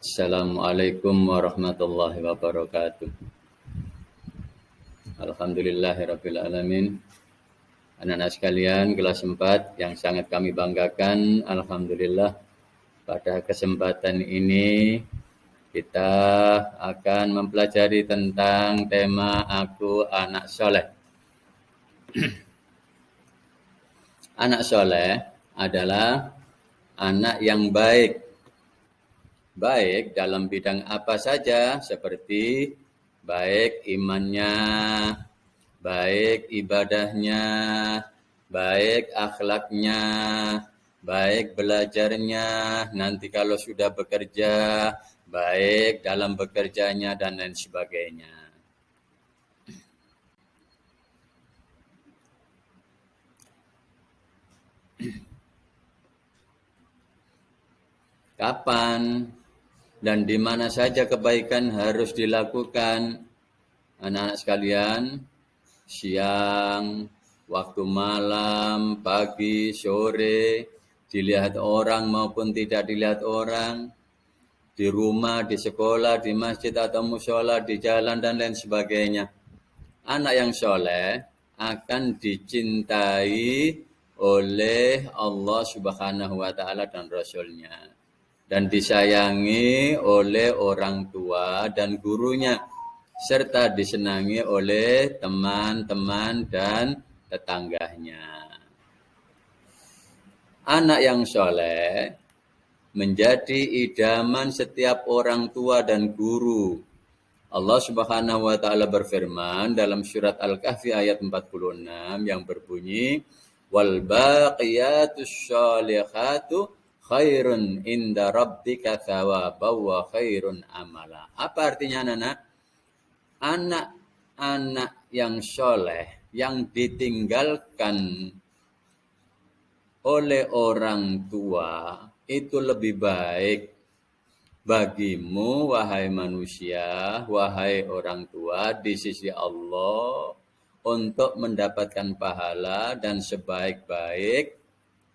Assalamualaikum warahmatullahi wabarakatuh. Alhamdulillahirabbil alamin. Anak-anak sekalian, kelas 4 yang sangat kami banggakan, alhamdulillah pada kesempatan ini kita akan mempelajari tentang tema Aku Anak Soleh. Anak soleh adalah anak yang baik. Baik dalam bidang apa saja, seperti baik imannya, baik ibadahnya, baik akhlaknya, baik belajarnya, nanti kalau sudah bekerja, baik dalam bekerjanya, dan lain sebagainya. Kapan dan di mana saja kebaikan harus dilakukan, anak-anak sekalian? Siang, waktu malam, pagi, sore, dilihat orang maupun tidak dilihat orang, di rumah, di sekolah, di masjid atau musola, di jalan, dan lain sebagainya. Anak yang soleh akan dicintai oleh Allah Subhanahu wa Ta'ala dan Rasul-Nya, dan disayangi oleh orang tua dan gurunya, serta disenangi oleh teman-teman dan tetangganya. Anak yang soleh menjadi idaman setiap orang tua dan guru. Allah Subhanahu wa Ta'ala berfirman dalam surat Al-Kahfi ayat 46 yang berbunyi, wal baqiyatus sholihatu khairun inda rabbika thawaban wa khairun amala. Apa artinya, anak-anak? Anak-anak yang soleh yang ditinggalkan oleh orang tua itu lebih baik bagimu, wahai manusia, wahai orang tua, di sisi Allah untuk mendapatkan pahala dan sebaik-baik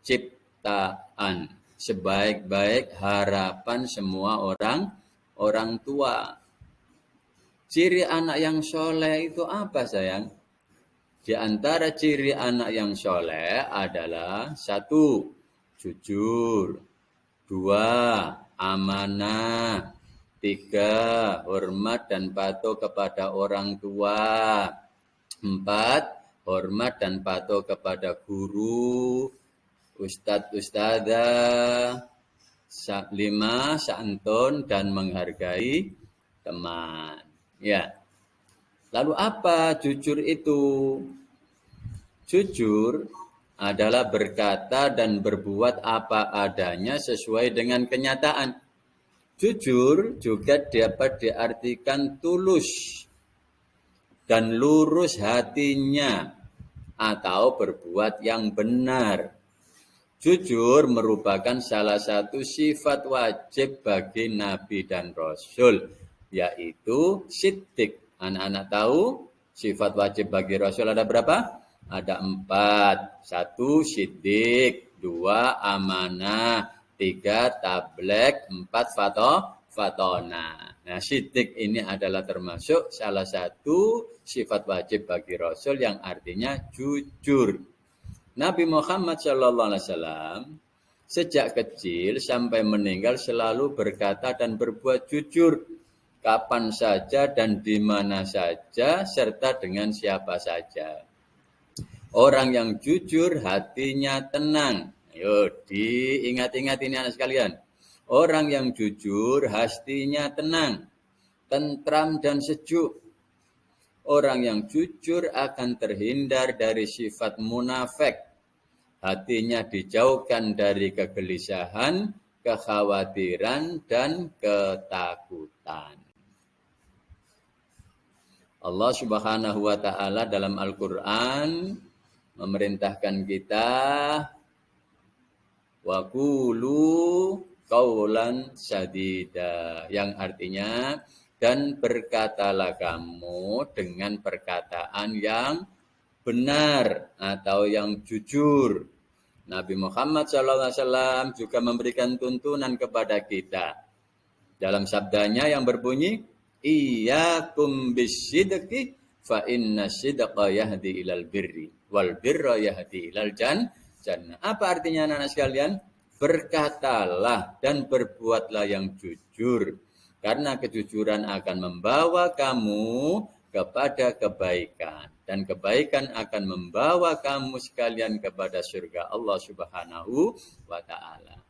ciptaan, sebaik-baik harapan semua orang tua. Ciri anak yang soleh itu apa, sayang? Di antara ciri anak yang soleh adalah 1, jujur, 2, amanah, 3, hormat dan patuh kepada orang tua, 4, hormat dan patuh kepada guru, ustadz, ustadzah, 5, santun dan menghargai teman. Ya. Lalu apa jujur itu? Jujur adalah berkata dan berbuat apa adanya sesuai dengan kenyataan. Jujur juga dapat diartikan tulus dan lurus hatinya atau berbuat yang benar. Jujur merupakan salah satu sifat wajib bagi Nabi dan Rasul, yaitu siddiq. Anak-anak tahu sifat wajib bagi Rasul ada berapa? Ada 4. 1, siddiq. 2, amanah. 3, tablek. 4, fatona. Nah, siddiq ini adalah termasuk salah satu sifat wajib bagi Rasul yang artinya jujur. Nabi Muhammad SAW sejak kecil sampai meninggal selalu berkata dan berbuat jujur, kapan saja dan di mana saja, serta dengan siapa saja. Orang yang jujur hatinya tenang. Ayo diingat-ingat ini, anak sekalian. Orang yang jujur hatinya tenang, tentram dan sejuk. Orang yang jujur akan terhindar dari sifat munafik. Hatinya dijauhkan dari kegelisahan, kekhawatiran, dan ketakutan. Allah Subhanahu wa Ta'ala dalam Al-Quran memerintahkan kita wa qulu qaulan sadida, yang artinya dan berkatalah kamu dengan perkataan yang benar atau yang jujur. Nabi Muhammad SAW juga memberikan tuntunan kepada kita Dalam sabdanya yang berbunyi, iyyakum bisidqi fa inna sidqa yahdi ilal birri wal birra yahdi ilal jannah. Apa artinya anak-anak sekalian? Berkatalah dan berbuatlah yang jujur, karena kejujuran akan membawa kamu kepada kebaikan, dan kebaikan akan membawa kamu sekalian kepada surga Allah Subhanahu wa taala.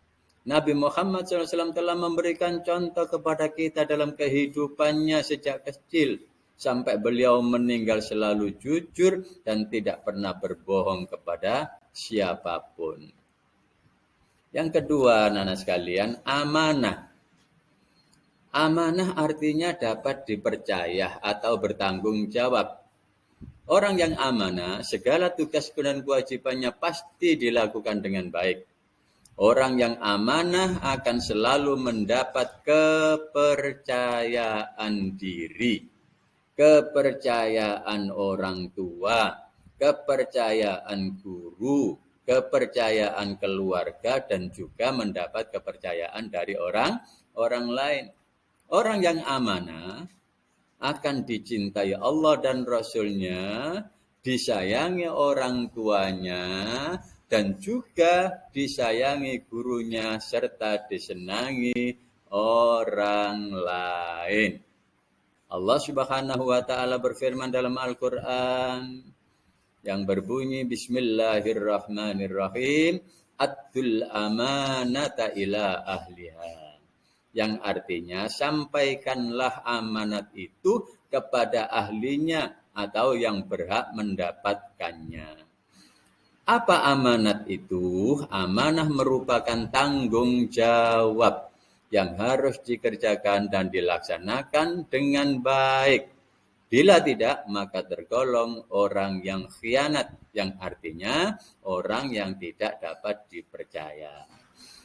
Nabi Muhammad SAW telah memberikan contoh kepada kita dalam kehidupannya sejak kecil sampai beliau meninggal selalu jujur dan tidak pernah berbohong kepada siapapun. Yang kedua, anak-anak sekalian, amanah. Amanah artinya dapat dipercaya atau bertanggung jawab. Orang yang amanah, segala tugas dan kewajibannya pasti dilakukan dengan baik. Orang yang amanah akan selalu mendapat kepercayaan diri, kepercayaan orang tua, kepercayaan guru, kepercayaan keluarga, dan juga mendapat kepercayaan dari orang lain. Orang yang amanah akan dicintai Allah dan Rasul-Nya, disayangi orang tuanya, dan juga disayangi gurunya, serta disenangi orang lain. Allah Subhanahu wa taala berfirman dalam Al-Qur'an yang berbunyi Bismillahirrahmanirrahim, Addul amanata ila ahliha. Yang artinya sampaikanlah amanat itu kepada ahlinya atau yang berhak mendapatkannya. Apa amanat itu? Amanah merupakan tanggung jawab yang harus dikerjakan dan dilaksanakan dengan baik. Bila tidak, maka tergolong orang yang khianat, yang artinya orang yang tidak dapat dipercaya.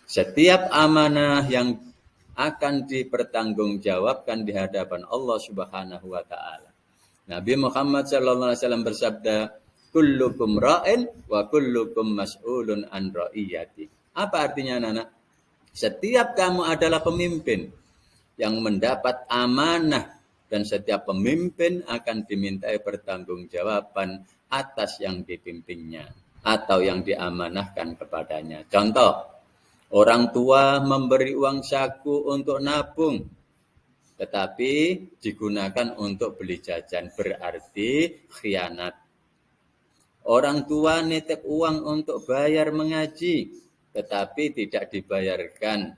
Setiap amanah yang akan dipertanggungjawabkan di hadapan Allah Subhanahu wa taala. Nabi Muhammad SAW bersabda, kullukum ra'in wa kullukum mas'ulun an ra'iyati. Apa artinya anak-anak? Setiap kamu adalah pemimpin yang mendapat amanah, dan setiap pemimpin akan dimintai pertanggungjawaban atas yang dipimpinnya atau yang diamanahkan kepadanya. Contoh, orang tua memberi uang saku untuk nabung, tetapi digunakan untuk beli jajan, berarti khianat. Orang tua nitip uang untuk bayar mengaji, tetapi tidak dibayarkan,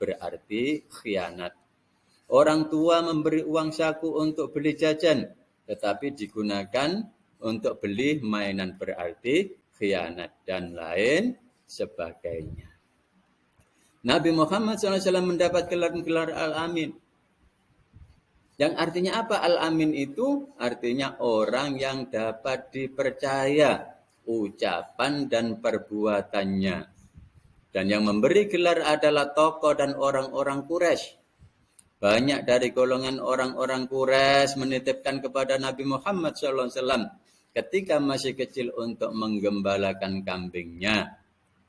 berarti khianat. Orang tua memberi uang saku untuk beli jajan, tetapi digunakan untuk beli mainan, berarti khianat, dan lain sebagainya. Nabi Muhammad SAW mendapat gelar Al-Amin. Yang artinya apa Al-Amin itu? Artinya orang yang dapat dipercaya ucapan dan perbuatannya. Dan yang memberi gelar adalah tokoh dan orang-orang Quraisy. Banyak dari golongan orang-orang Quraisy menitipkan kepada Nabi Muhammad SAW ketika masih kecil untuk menggembalakan kambingnya.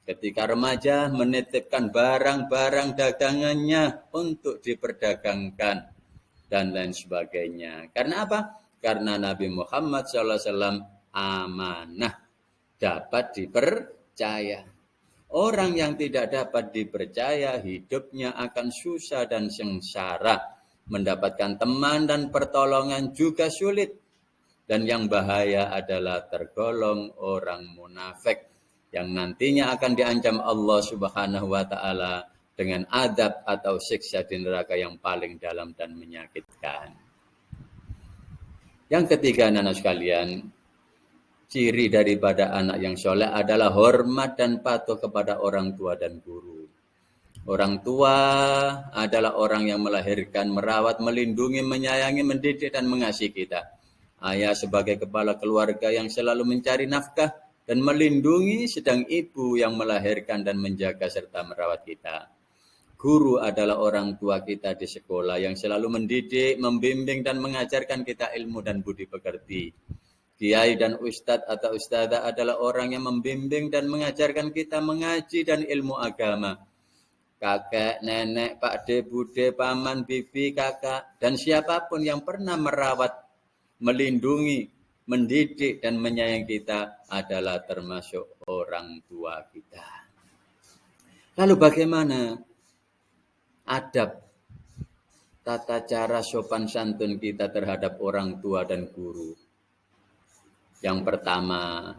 Ketika remaja menitipkan barang-barang dagangannya untuk diperdagangkan, dan lain sebagainya. Karena apa? Karena Nabi Muhammad SAW amanah, dapat dipercaya. Orang yang tidak dapat dipercaya, hidupnya akan susah dan sengsara. Mendapatkan teman dan pertolongan juga sulit. Dan yang bahaya adalah tergolong orang munafik, yang nantinya akan diancam Allah Subhanahu wa taala dengan adab atau siksa di neraka yang paling dalam dan menyakitkan. Yang ketiga, anak-anak sekalian, ciri daripada anak yang soleh adalah hormat dan patuh kepada orang tua dan guru. Orang tua adalah orang yang melahirkan, merawat, melindungi, menyayangi, mendidik, dan mengasihi kita. Ayah sebagai kepala keluarga yang selalu mencari nafkah dan melindungi, sedang ibu yang melahirkan dan menjaga serta merawat kita. Guru adalah orang tua kita di sekolah yang selalu mendidik, membimbing, dan mengajarkan kita ilmu dan budi pekerti. Kiai dan ustadz atau ustadzah adalah orang yang membimbing dan mengajarkan kita mengaji dan ilmu agama. kakek, nenek, pakde, bude, paman, bibi, kakak, dan siapapun yang pernah merawat, melindungi, mendidik, dan menyayangi kita adalah termasuk orang tua kita. Lalu bagaimana adab, tata cara sopan santun kita terhadap orang tua dan guru? Yang pertama,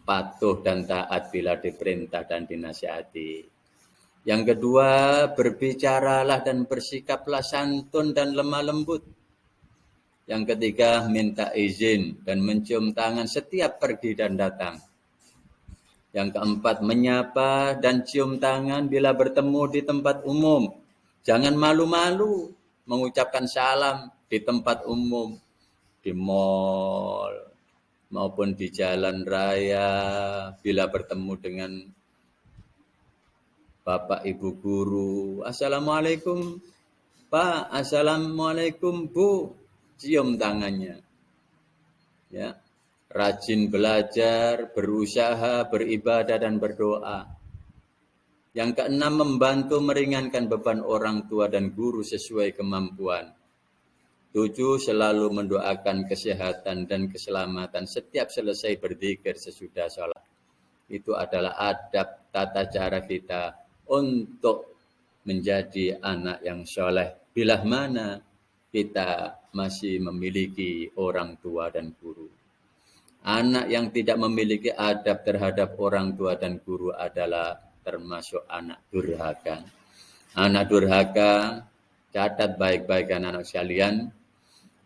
patuh dan taat bila diperintah dan dinasihati. Yang kedua, berbicaralah dan bersikaplah santun dan lemah lembut. Yang ketiga, minta izin dan mencium tangan setiap pergi dan datang. Yang keempat, menyapa dan cium tangan bila bertemu di tempat umum. Jangan malu-malu mengucapkan salam di tempat umum, di mal, maupun di jalan raya bila bertemu dengan Bapak Ibu guru. Assalamualaikum Pak, Assalamualaikum Bu. Cium tangannya. Ya. Rajin belajar, berusaha, beribadah dan berdoa. Yang keenam, membantu meringankan beban orang tua dan guru sesuai kemampuan. 7, selalu mendoakan kesehatan dan keselamatan setiap selesai berzikir sesudah sholat. Itu adalah adab tata cara kita untuk menjadi anak yang soleh. Bila mana kita masih memiliki orang tua dan guru. Anak yang tidak memiliki adab terhadap orang tua dan guru adalah termasuk anak durhaka. Anak durhaka, catat baik-baik anak-anak sekalian.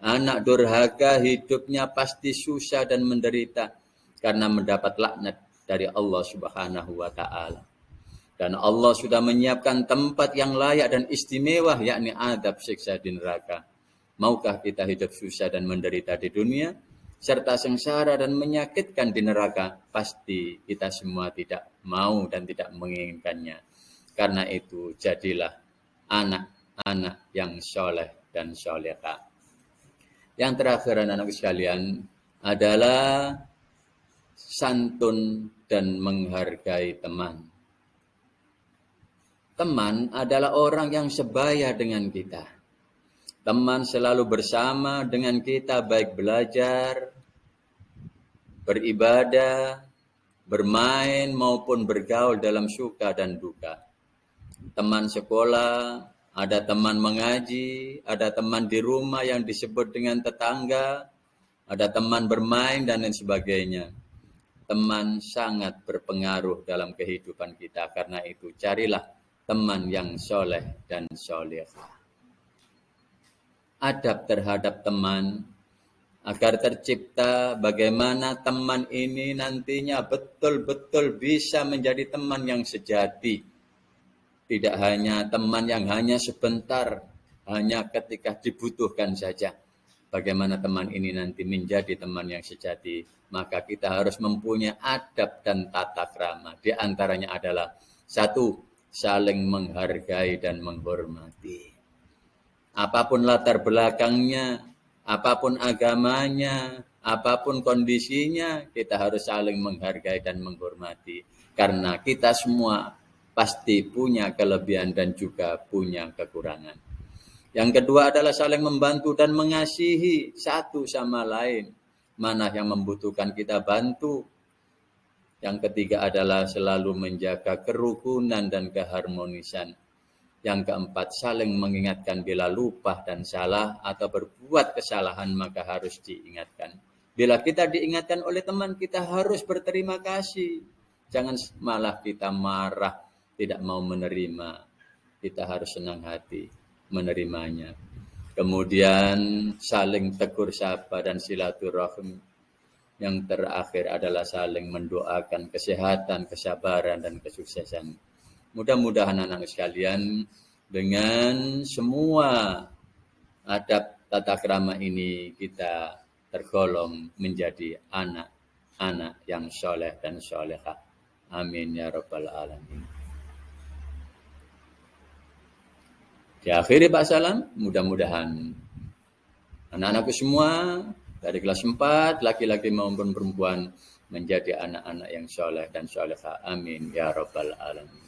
Anak durhaka hidupnya pasti susah dan menderita karena mendapat laknat dari Allah Subhanahu wa Ta'ala. Dan Allah sudah menyiapkan tempat yang layak dan istimewa, yakni adab siksa di neraka. Maukah kita hidup susah dan menderita di dunia, serta sengsara dan menyakitkan di neraka? Pasti kita semua tidak mau dan tidak menginginkannya. Karena itu, jadilah anak-anak yang soleh dan solehah. Yang terakhir anak-anak sekalian adalah santun dan menghargai teman. Teman adalah orang yang sebaya dengan kita. Teman selalu bersama dengan kita baik belajar, beribadah, bermain maupun bergaul dalam suka dan duka. Teman sekolah, ada teman mengaji, ada teman di rumah yang disebut dengan tetangga, ada teman bermain dan lain sebagainya. Teman sangat berpengaruh dalam kehidupan kita. Karena itu carilah teman yang soleh dan solehah. Adab terhadap teman agar tercipta bagaimana teman ini nantinya betul-betul bisa menjadi teman yang sejati. Tidak hanya teman yang hanya sebentar, hanya ketika dibutuhkan saja. Bagaimana teman ini nanti menjadi teman yang sejati, maka kita harus mempunyai adab dan tata krama. Di antaranya adalah 1, saling menghargai dan menghormati. Apapun latar belakangnya, apapun agamanya, apapun kondisinya, kita harus saling menghargai dan menghormati. Karena kita semua pasti punya kelebihan dan juga punya kekurangan. Yang kedua adalah saling membantu dan mengasihi satu sama lain. Mana yang membutuhkan kita bantu. Yang ketiga adalah selalu menjaga kerukunan dan keharmonisan. Yang keempat, saling mengingatkan bila lupa dan salah atau berbuat kesalahan maka harus diingatkan. Bila kita diingatkan oleh teman, kita harus berterima kasih. Jangan malah kita marah, tidak mau menerima. Kita harus senang hati menerimanya. Kemudian saling tegur sapa dan silaturahim. Yang terakhir adalah saling mendoakan kesehatan, kesabaran, dan kesuksesan. Mudah-mudahan anak-anak sekalian dengan semua adab tata krama ini kita tergolong menjadi anak-anak yang soleh dan solehah. Amin ya rabbal alamin. Diakhiri Pak Salam, mudah-mudahan anak-anakku semua dari kelas 4, laki-laki maupun perempuan menjadi anak-anak yang soleh dan solehah. Amin ya rabbal alamin.